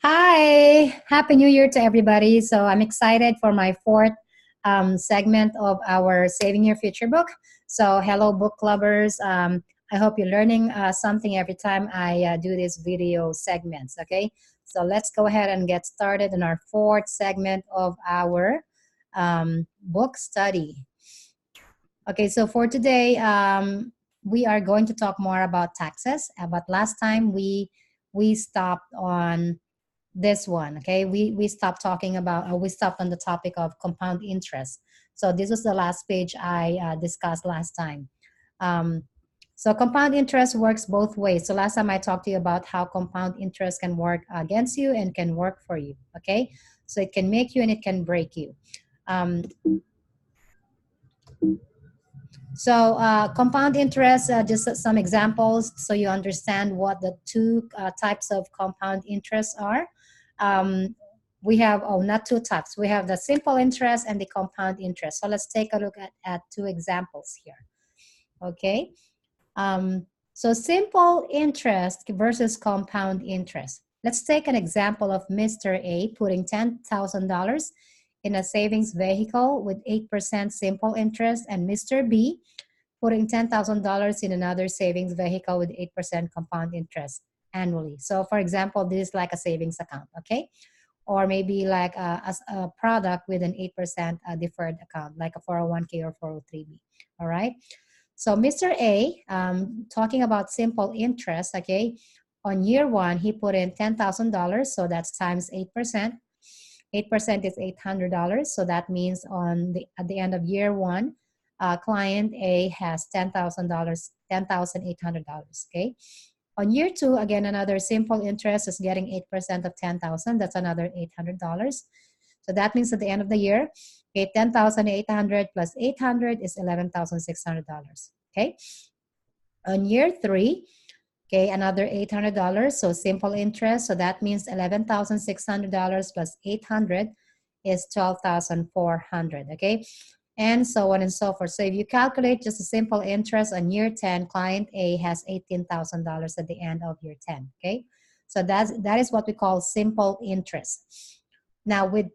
Hi, Happy New Year to everybody. So I'm excited for my fourth segment of our Saving Your Future book. So hello, book clubbers. I hope you're learning something every time I do these video segments, okay? So let's go ahead and get started in our fourth segment of our book study. Okay, so for today, we are going to talk more about taxes. But last time we stopped on this one. Okay, we stopped talking about, we stopped on the topic of compound interest. So this was the last page I discussed last time. um, so compound interest works both ways. So last time I talked to you about how compound interest can work against you and can work for you. Okay, so it can make you and it can break you. um, compound interest, just some examples so you understand what the two types of compound interest are. Um, we have, oh, not two types. We have the simple interest and the compound interest. So let's take a look at two examples here. Okay. So simple interest versus compound interest. Let's take an example of Mr. A putting $10,000 in a savings vehicle with 8% simple interest, and Mr. B putting $10,000 in another savings vehicle with 8% compound interest annually. So for example, this is like a savings account, okay? Or maybe like a product with an 8% deferred account, like a 401k or 403b, all right? So Mr. A, talking about simple interest, okay? On year one, he put in $10,000, so that's times 8%. 8% is $800, so that means at the end of year one, client A has $10,000, $10,800, okay? On year two, again, another simple interest is getting 8% of 10,000, that's another $800. So that means at the end of the year, okay, 10,800 plus 800 is $11,600, okay? On year three, okay, another $800, so simple interest, so that means $11,600 plus 800 is 12,400, okay? And so on and so forth. So if you calculate just a simple interest on year 10, client A has $18,000 at the end of year 10, okay? So that is what we call simple interest. Now with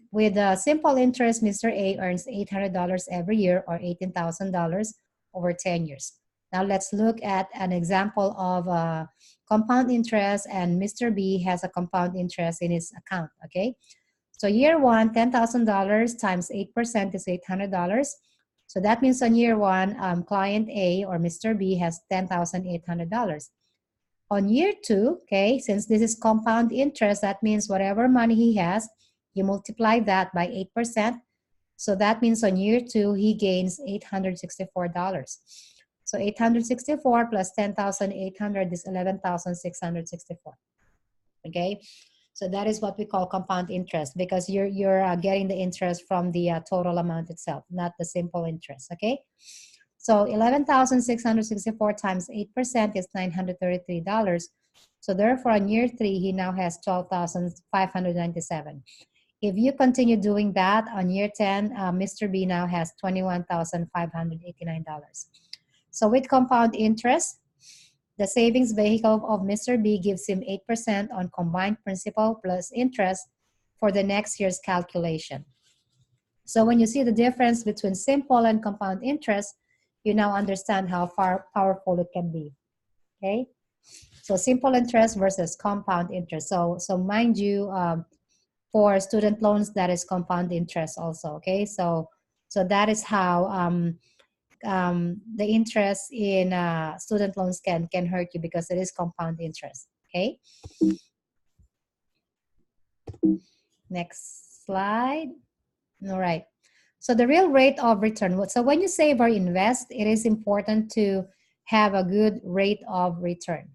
simple interest, Mr. A earns $800 every year or $18,000 over 10 years. Now let's look at an example of compound interest, and Mr. B has a compound interest in his account, okay? So year one, $10,000 times 8% is $800. So that means on year one, client A or Mr. B has $10,800. On year two, okay, since this is compound interest, that means whatever money he has, you multiply that by 8%. So that means on year two, he gains $864. So 864 plus 10,800 is 11,664. Okay, so that is what we call compound interest, because you're getting the interest from the total amount itself, not the simple interest. Okay, so 11,664 times 8% is $933. So therefore, on year three, he now has 12,597. If you continue doing that on year 10, Mr. B now has $21,589. So with compound interest, the savings vehicle of Mr. B gives him 8% on combined principal plus interest for the next year's calculation. So when you see the difference between simple and compound interest, you now understand how powerful it can be, okay? So simple interest versus compound interest. So mind you, for student loans, that is compound interest also, okay? So that is how the interest in student loans can hurt you, because it is compound interest, okay? Next slide. All right. So the real rate of return. So when you save or invest, it is important to have a good rate of return.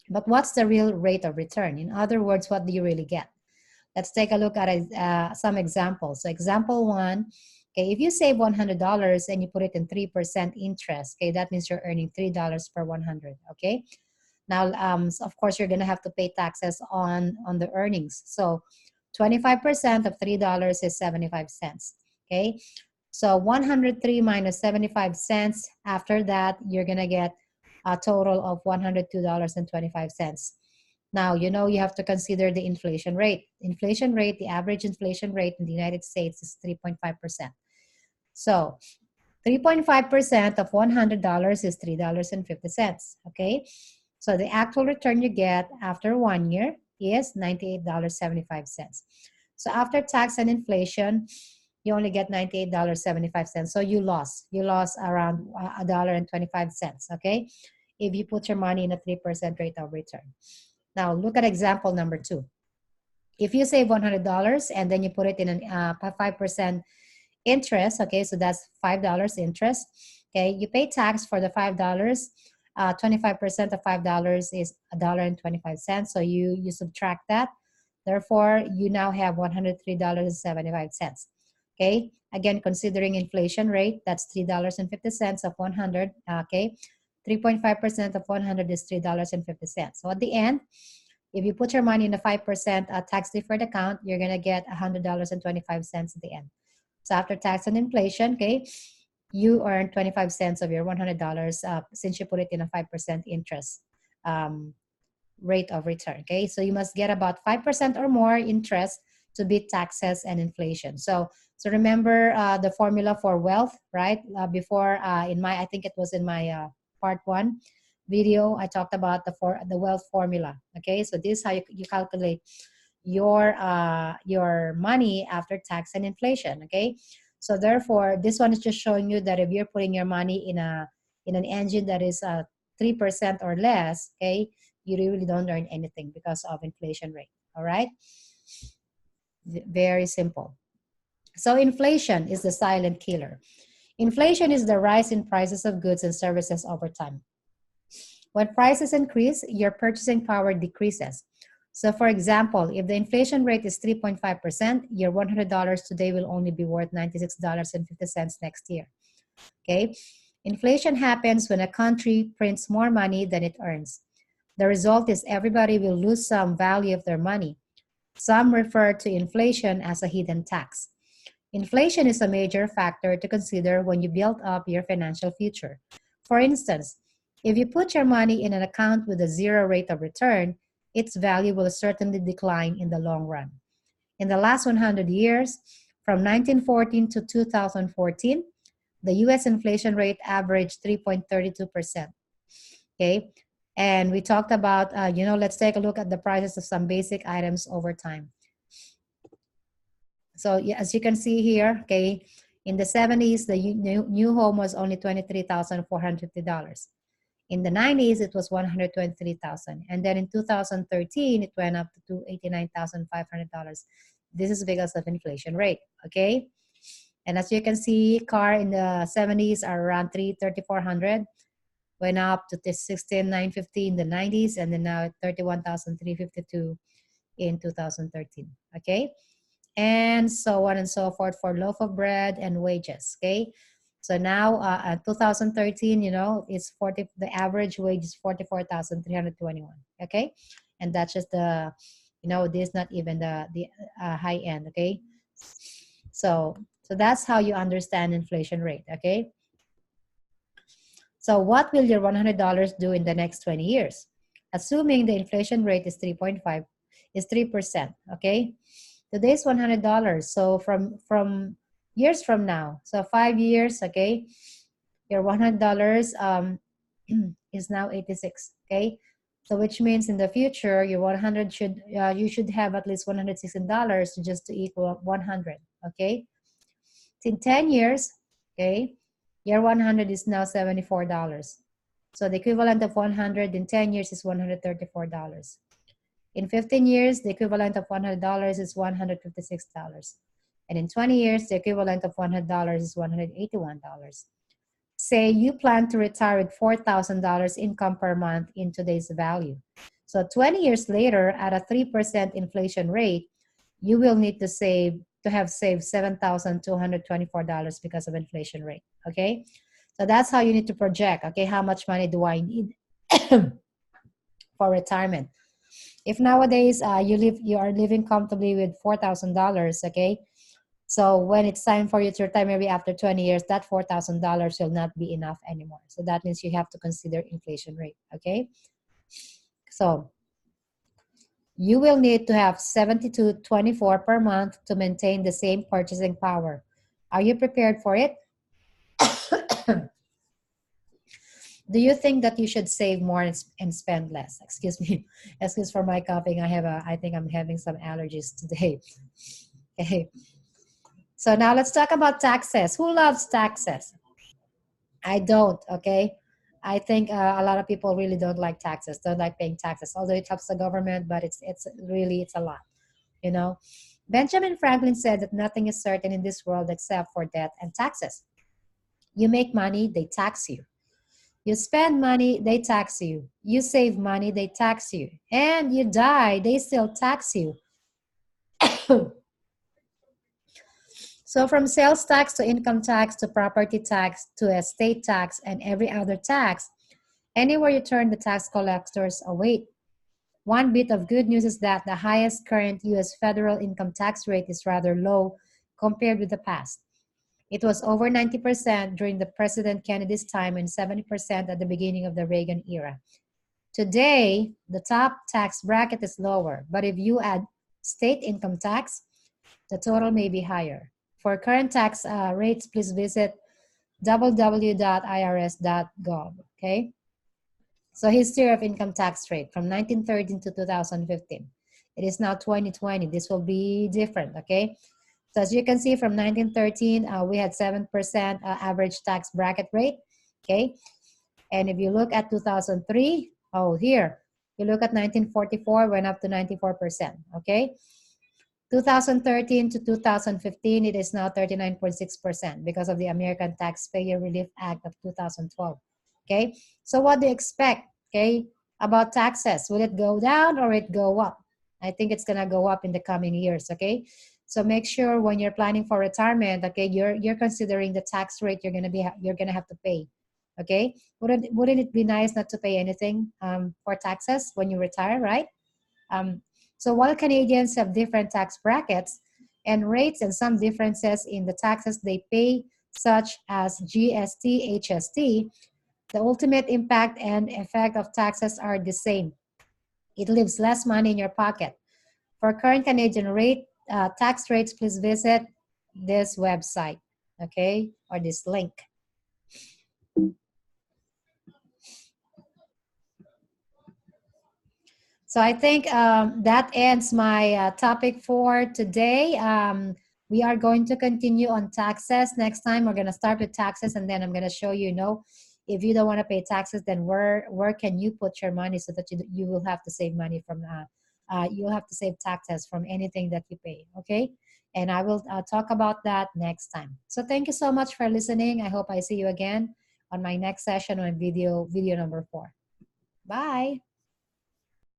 But what's the real rate of return? In other words, what do you really get? Let's take a look at some examples. So example one, okay, if you save $100 and you put it in 3% interest, okay, that means you're earning $3 per 100, okay? Now, so of course, you're gonna have to pay taxes on the earnings. So 25% of $3 is 75 cents, okay? So 103 minus 75 cents, after that, you're gonna get a total of $102.25. Now, you know, you have to consider the inflation rate. Inflation rate, the average inflation rate in the United States is 3.5%. So 3.5% of $100 is $3.50, okay? So the actual return you get after 1 year is $98.75. So after tax and inflation, you only get $98.75. So you lost. You lost around $1.25, okay? If you put your money in a 3% rate of return. Now look at example number 2. If you save $100 and then you put it in a 5% interest, okay, so that's $5 interest, okay, you pay tax for the $5. 25% of $5 is $1.25, so you subtract that. Therefore, you now have $103.75. Okay, again, considering inflation rate, that's $3.50 of 100. Okay, 3.5% of 100 is $3.50. So at the end, if you put your money in a 5% tax deferred account, you're gonna get $100.25 at the end. So after tax and inflation, okay, you earn 25 cents of your $100 since you put it in a 5% interest rate of return. Okay, so you must get about 5% or more interest to beat taxes and inflation. So remember the formula for wealth, right? Before in my, I think it was in my part 1 video, I talked about the wealth formula. Okay, so this is how you calculate your money after tax and inflation. Okay, so therefore this one is just showing you that if you're putting your money in an engine that is 3% or less, okay, you really don't earn anything because of inflation rate. All right, very simple. So inflation is the silent killer. Inflation is the rise in prices of goods and services over time. When prices increase, your purchasing power decreases. So for example, if the inflation rate is 3.5%, your $100 today will only be worth $96.50 next year. Okay? Inflation happens when a country prints more money than it earns. The result is everybody will lose some value of their money. Some refer to inflation as a hidden tax. Inflation is a major factor to consider when you build up your financial future. For instance, if you put your money in an account with a 0 rate of return, its value will certainly decline in the long run. In the last 100 years, from 1914 to 2014, the US inflation rate averaged 3.32%. Okay, and we talked about, let's take a look at the prices of some basic items over time. So yeah, as you can see here, okay, in the 70s, the new home was only $23,450. In the 90s, it was $123,000. And then in 2013, it went up to $89,500. This is because of inflation rate, okay? And as you can see, car in the 70s are around $3,400, went up to $16,950 in the 90s, and then now at $31,352 in 2013, okay? And so on and so forth for loaf of bread and wages, okay? So now, 2013, it's the average wage is 44,321. Okay, and that's just the, this is not even the high end. Okay, so that's how you understand inflation rate. Okay, so what will your $100 do in the next 20 years? Assuming the inflation rate is 3.5, is 3%. Okay, today's $100. So from years from now, so 5 years, okay, your $100 is now 86. Okay, so which means in the future your 100 you should have at least $116 just to equal 100. Okay, in 10 years, okay, your 100 is now $74. So the equivalent of 100 in 10 years is $134. In 15 years, the equivalent of $100 is $156. And in 20 years, the equivalent of $100 is $181. Say you plan to retire with $4,000 income per month in today's value. So 20 years later, at a 3% inflation rate, you will need to have saved $7,224 because of inflation rate, okay? So that's how you need to project, okay, how much money do I need for retirement? If nowadays you are living comfortably with $4,000, okay, so when it's time for you to retire, maybe after 20 years, that $4,000 will not be enough anymore. So that means you have to consider inflation rate, okay? So You will need to have 72.24 per month to maintain the same purchasing power. Are you prepared for it? Do you think that you should save more and spend less? Excuse me. Excuse for my coughing. I think I'm having some allergies today. Okay. So now let's talk about taxes. Who loves taxes? I don't, okay? I think a lot of people really don't like taxes, don't like paying taxes, although it helps the government, but it's really, it's a lot, you know? Benjamin Franklin said that nothing is certain in this world except for death and taxes. You make money, they tax you. You spend money, they tax you. You save money, they tax you. And you die, they still tax you. So from sales tax to income tax to property tax to estate tax and every other tax, anywhere you turn, the tax collectors await. One bit of good news is that the highest current U.S. federal income tax rate is rather low compared with the past. It was over 90% during the President Kennedy's time and 70% at the beginning of the Reagan era. Today, the top tax bracket is lower, but if you add state income tax, the total may be higher. For current tax rates, please visit www.irs.gov, okay? So history of income tax rate from 1913 to 2015. It is now 2020. This will be different, okay? So as you can see, from 1913, we had 7% average tax bracket rate, okay? And if you look at 2003, oh, here, you look at 1944, went up to 94%, okay? 2013 to 2015, it is now 39.6% because of the American Taxpayer Relief Act of 2012. Okay, so what do you expect? Okay, about taxes, will it go down or it go up? I think it's gonna go up in the coming years. Okay, so make sure when you're planning for retirement, okay, you're considering the tax rate you're gonna have to pay. Okay, wouldn't it be nice not to pay anything for taxes when you retire, right? Um, so while Canadians have different tax brackets and rates and some differences in the taxes they pay, such as GST, HST, the ultimate impact and effect of taxes are the same. It leaves less money in your pocket. For current Canadian tax rates, please visit this website, okay, or this link. So I think that ends my topic for today. We are going to continue on taxes. Next time, we're going to start with taxes, and then I'm going to show you, if you don't want to pay taxes, then where can you put your money so that you will have to save money from, you'll have to save taxes from anything that you pay, okay? And I will talk about that next time. So thank you so much for listening. I hope I see you again on my next session on video number 4. Bye.